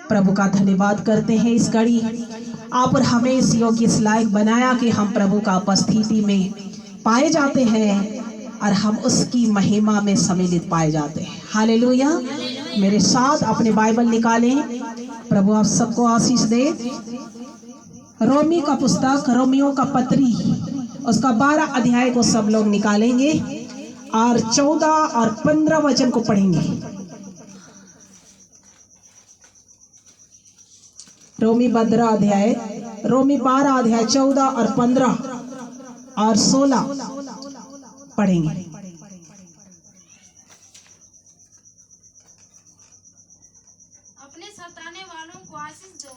प्रभु का धन्यवाद करते हैं इस घड़ी आप और हमें इस योग्य इस लायक बनाया कि हम प्रभु का उपस्थिति में पाए जाते हैं और हम उसकी महिमा में सम्मिलित पाए जाते हैं। हालेलुया। मेरे साथ अपने बाइबल निकालें। प्रभु आप सबको आशीष दे। रोमी का पुस्तक, रोमियो का पत्री, उसका 12 अध्याय को सब लोग निकालेंगे और 14 और 15 वचन को पढ़ेंगे। रोमी 12 अध्याय 14 और 15 और 16 पढ़ेंगे। अपने सताने वालों को आशीष दो,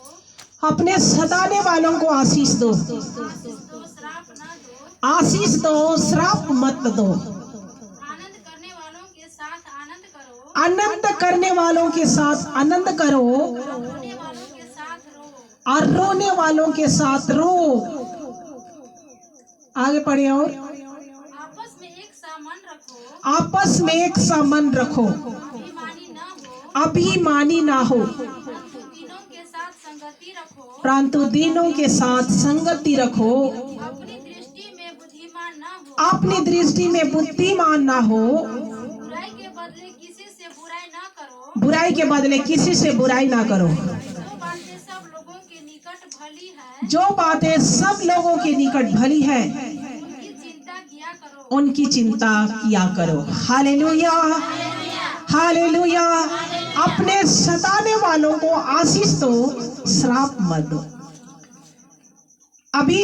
अपने सताने वालों को आशीष दो, श्राप न दो, आशीष दो, श्राप मत दो। आनंद करने वालों के साथ आनंद करो, आनंद करने वालों के साथ आनंद करो रोने वालों के साथ रो, और रोने वालों के साथ रो। आगे पढ़े। और आपस में एक सा मन रखो, आपस में एक सा मन रखो, अभिमानी न हो, अभिमानी ना हो, परंतु दीनों के साथ संगति रखो, परंतु दीनों के साथ संगति रखो, अपनी दृष्टि में बुद्धिमान न हो, अपनी दृष्टि में बुद्धिमान ना हो, बुराई के बदले किसी से बुराई न करो, बुराई के बदले किसी से बुराई ना करो। जो बातें सब लोगों के निकट भली है, जो बातें सब लोगों के निकट भली है उनकी चिंता किया करो। उनकी चिंता किया करो। Hallelujah, hallelujah. अपने सताने वालों को आशीष दो, श्राप मत दो। अभी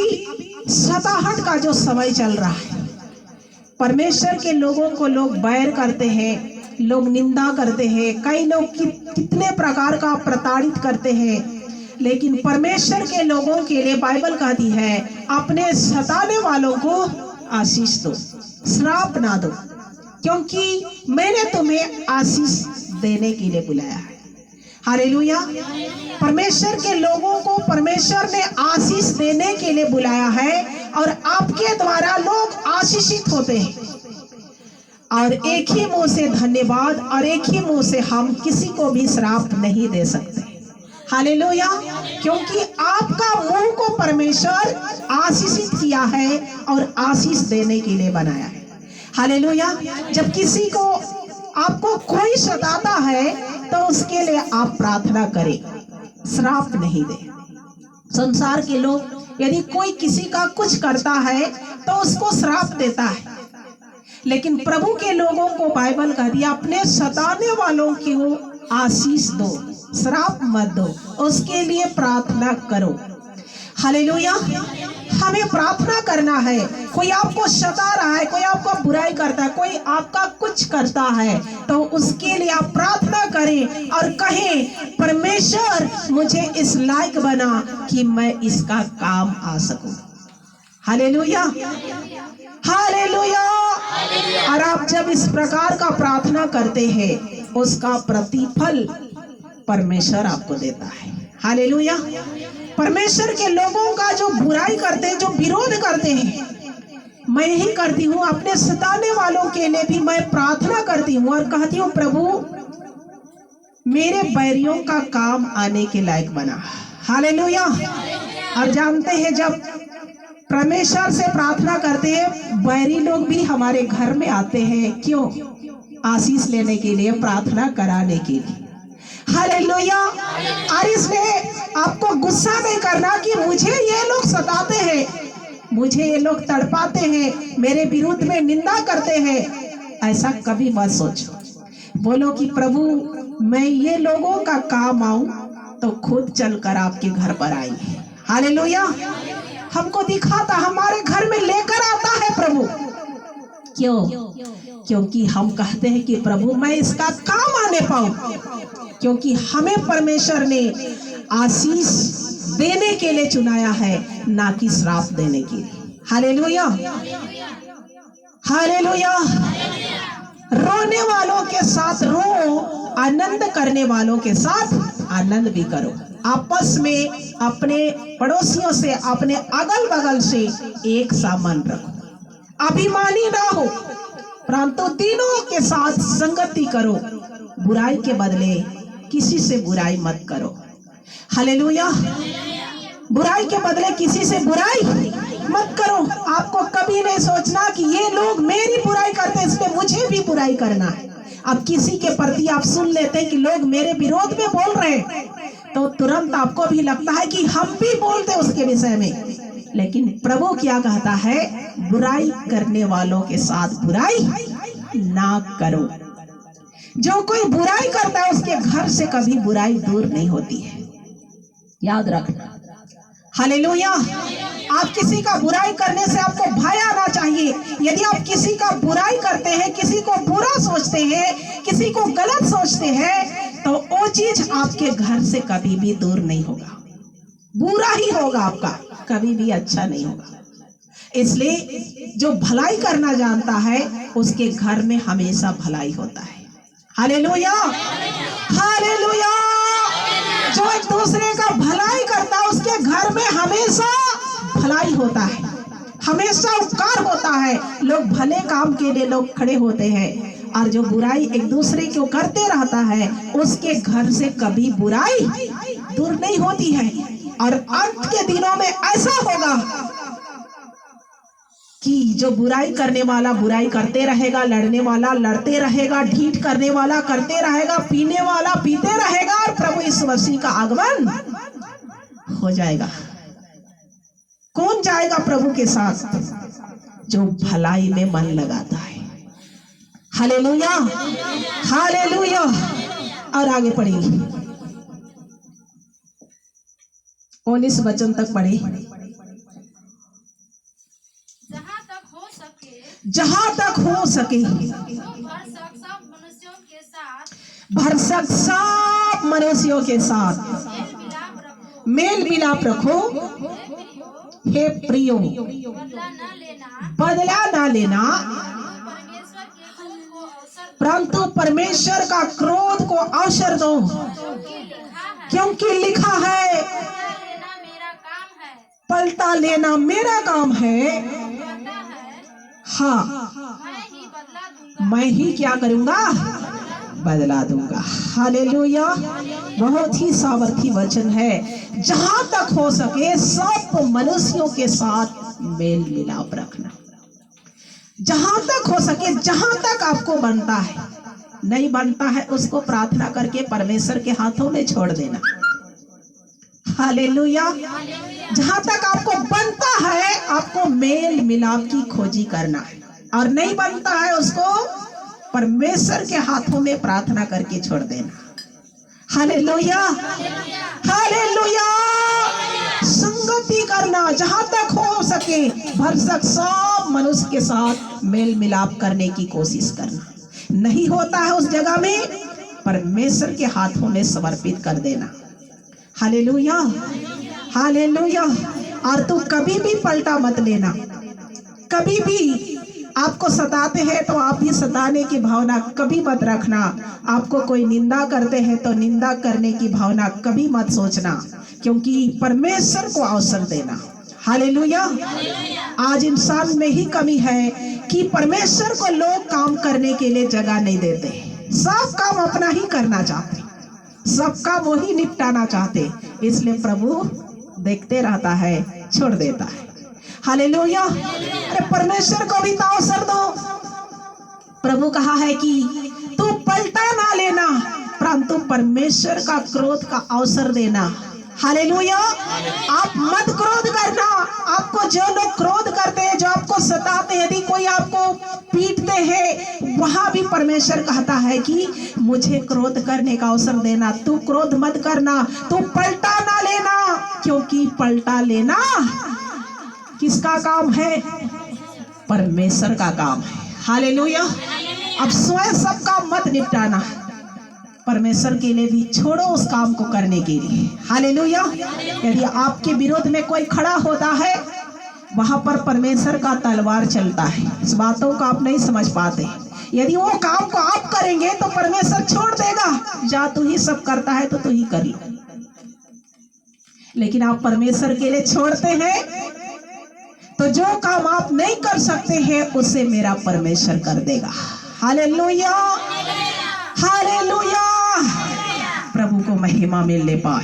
सताहट का जो समय चल रहा है, परमेश्वर के लोगों को लोग बैर करते हैं, लोग निंदा करते हैं, कई लोग कितने प्रकार का प्रताड़ित करते हैं, लेकिन परमेश्वर के लोगों के लिए बाइबल कहती है अपने सताने वालों को आशीष दो, श्राप ना दो, क्योंकि मैंने तुम्हें आशीष देने के लिए बुलाया है। हालेलुया। परमेश्वर के लोगों को परमेश्वर ने आशीष देने के लिए बुलाया है और आपके द्वारा लोग आशीषित होते हैं। और एक ही मुंह से धन्यवाद और एक ही मुंह से हम किसी को भी श्राप नहीं दे सकते। हालेलुया। क्योंकि आपका मुंह को परमेश्वर आशीषित किया है और आशीष देने के लिए बनाया है। हालेलुया। जब किसी को आपको कोई सताता है तो उसके लिए आप प्रार्थना करें, श्राप नहीं दे। संसार के लोग यदि कोई किसी का कुछ करता है तो उसको श्राप देता है, लेकिन प्रभु के लोगों को बाइबल कह दिया अपने सताने वालों को आशीष दो, श्राप मत दो, उसके लिए प्रार्थना करो। हालेलुया। हमें प्रार्थना करना है। कोई आपको सता रहा है, कोई आपको बुराई करता है, कोई आपका कुछ करता है, तो उसके लिए आप प्रार्थना करें और कहें परमेश्वर मुझे इस लायक बना कि मैं इसका काम आ सकूं। Hallelujah, hallelujah. और आप जब इस प्रकार का प्रार्थना करते हैं उसका प्रतिफल परमेश्वर आपको देता है। हालेलुया। परमेश्वर के लोगों का जो बुराई करते हैं, जो विरोध करते हैं, मैं ही करती हूँ, अपने सताने वालों के लिए भी मैं प्रार्थना करती हूँ और कहती हूँ प्रभु मेरे बैरियों का काम आने के लायक बना। हालेलुया। और जानते हैं जब परमेश्वर से प्रार्थना करते हैं बैरी लोग भी हमारे घर में आते हैं। क्यों? आशीष लेने के लिए, प्रार्थना कराने के लिए। हालेलुया। और इसलिए आपको गुस्सा नहीं करना कि मुझे ये लोग सताते हैं, मुझे ये लोग तड़पाते हैं, मेरे विरुद्ध में निंदा करते हैं, ऐसा कभी मत सोचो। बोलो कि प्रभु मैं ये लोगों का काम आऊं तो खुद चलकर आपके घर पर आई। हालेलुया। हमको दिखाता, हमारे घर में लेकर आता है प्रभु। क्यों? क्योंकि हम कहते हैं कि प्रभु मैं इसका काम आने पाऊं, क्योंकि हमें परमेश्वर ने आशीष देने के लिए चुनाया है, ना कि श्राप देने के लिए। Hallelujah, hallelujah. रोने वालों के साथ रो, आनंद करने वालों के साथ आनंद भी करो। आपस में अपने पड़ोसियों से, अपने अगल बगल से एक सा मन रखो, अभिमानी ना हो, परंतु तीनों के साथ संगति करो। बुराई के बदले किसी से बुराई मत करो। हालेलुया। बुराई के बदले किसी से बुराई मत करो। आपको कभी नहीं सोचना कि ये लोग मेरी बुराई करते हैं इसलिए मुझे भी बुराई करना है। अब किसी के प्रति आप सुन लेते हैं कि लोग मेरे विरोध में बोल रहे हैं तो तुरंत आपको भी लगता है कि हम भी बोलते हैं उसके विषय में। लेकिन प्रभु क्या कहता है, बुराई करने वालों के साथ बुराई ना करो। जो कोई बुराई करता है उसके घर से कभी बुराई दूर नहीं होती है, याद रखना। हालेलुया। आप किसी का बुराई करने से आपको भय आना चाहिए। यदि आप किसी का बुराई करते हैं, किसी को बुरा सोचते हैं, किसी को गलत सोचते हैं, तो वो चीज आपके घर से कभी भी दूर नहीं होगा, बुरा ही होगा आपका, कभी भी अच्छा नहीं होगा। इसलिए जो भलाई करना जानता है उसके घर में हमेशा भलाई होता है। Hallelujah, hallelujah. जो एक दूसरे का भलाई करता है उसके घर में हमेशा भलाई होता है, हमेशा उपकार होता है। लोग भले काम के लिए लोग खड़े होते हैं और जो बुराई एक दूसरे को करते रहता है उसके घर से कभी बुराई दूर नहीं होती है। और अंत के दिनों में ऐसा होगा कि जो बुराई करने वाला बुराई करते रहेगा, लड़ने वाला लड़ते रहेगा, ढीठ करने वाला करते रहेगा, पीने वाला पीते रहेगा और प्रभु यीशु मसीह का आगमन हो जाएगा। कौन जाएगा प्रभु के साथ? जो भलाई में मन लगाता है। Hallelujah, hallelujah. और आगे पढ़ेंगे, 19 वचन तक पढ़े। जहां तक हो सके भरसक सब मनुष्यों के साथ मेल मिलाप रखो। हे प्रियो, बदला ना लेना, परंतु परमेश्वर का क्रोध को अवसर दो, क्योंकि लिखा है पलटा लेना मेरा काम है। हाँ, मैं ही क्या करूंगा? बदला दूंगा। हालेलुया। बहुत ही सामर्थी वचन है। जहां तक हो सके सब मनुष्यों के साथ मेल मिलाप रखना। जहां तक हो सके, जहां तक आपको बनता है, नहीं बनता है उसको प्रार्थना करके परमेश्वर के हाथों में छोड़ देना। हालेलुया। जहां तक आपको बनता है आपको मेल मिलाप की खोजी करना है, और नहीं बनता है उसको परमेश्वर के हाथों में प्रार्थना करके छोड़ देना। Hallelujah, hallelujah. संगति करना, जहां तक हो सके भरसक सब मनुष्य के साथ मेल मिलाप करने की कोशिश करना। नहीं होता है उस जगह में परमेश्वर के हाथों में समर्पित कर देना। Hallelujah, hallelujah. और तू कभी भी पलटा मत लेना। कभी भी आपको सताते हैं तो आप भी सताने की भावना कभी मत रखना। आपको कोई निंदा करते हैं तो निंदा करने की भावना कभी मत सोचना, क्योंकि परमेश्वर को अवसर देना। हालेलुया। आज इंसान में ही कमी है कि परमेश्वर को लोग काम करने के लिए जगह नहीं देते। सब काम अपना ही करना चाहते, सबका वो ही निपटाना चाहते, इसलिए प्रभु देखते रहता है, छोड़ देता है। हालेलुया। अरे परमेश्वर को भी तो अवसर दो। प्रभु कहा है कि तू पलटा ना लेना, परंतु परमेश्वर का क्रोध का अवसर देना। हालेलुया। आप मत क्रोध करना। आपको जो लोग क्रोध करते हैं, जो आपको सताते हैं, यदि कोई आपको पीटते हैं, वहां भी परमेश्वर कहता है कि मुझे क्रोध करने का अवसर देना। तू क्रोध मत करना, तू पलटा ना लेना, क्योंकि पलटा लेना किसका काम है? परमेश्वर का काम है। हालेलुया। अब स्वयं सब काम मत निपटाना, परमेश्वर के लिए भी छोड़ो उस काम को करने के लिए। हालेलुया। यदि आपके विरोध में कोई खड़ा होता है, वहां पर परमेश्वर का तलवार चलता है। इस बातों को आप नहीं समझ पाते। यदि वो काम को आप करेंगे तो परमेश्वर छोड़ देगा, जा तू ही सब करता है तो तू ही कर लो। लेकिन आप परमेश्वर के लिए छोड़ते हैं तो जो काम आप नहीं कर सकते हैं उसे मेरा परमेश्वर कर देगा। Hallelujah, hallelujah. प्रभु को महिमा मिलने पाए।